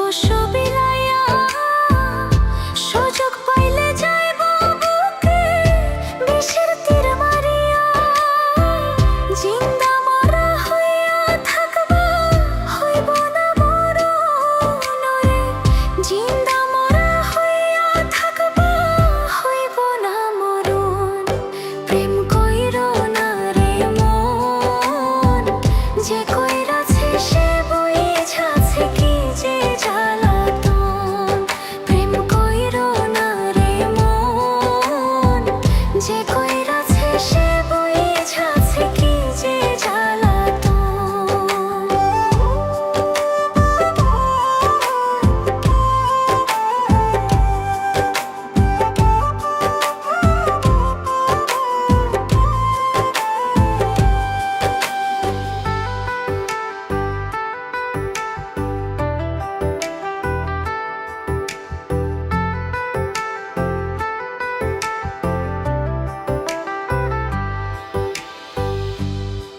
পোষ্য বিলাইয়া সুযোগ পাইলে যাইব বুকে বিষের তীর মারিয়া জিন্দা মরা হইয়া থাকবা হইব না মরণ রে জিন্দা মরা হইয়া থাকবা হইব না মরণ প্রেম কইরো না রে মন যে কইরাছে সে বুঝাছে কি যে জ্বালাতন প্রেম কইরো না রে মন যে কইরাছে সে বুঝাছে কি যে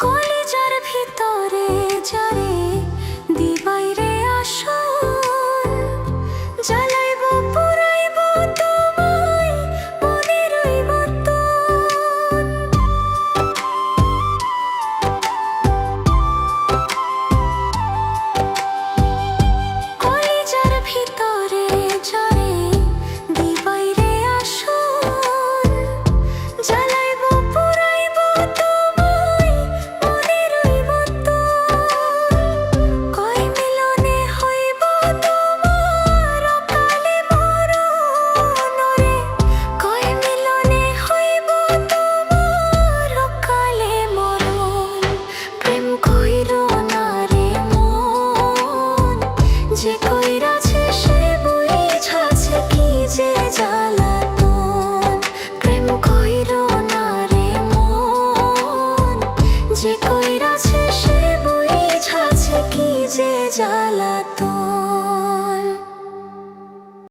কলিজার ভিতরে যারে দিবাইরে আসন জ্বালাইব পুরাইব তোমায় মনেরই মতন কলিজার ভিতরে যারে দিবাইরে আসন জ্বালাইব পুরাইব তোমায় মনেরই মতন কয় মিলনে হইব তোমার অকালে মরণ রে কয় মিলনে হইব তোমার অকালে মরণ প্রেম কইরো না রে মন যে কইরাছে সে বুঝাছে কি যে জ্বালাতন প্রেম কইরো না রে মন যে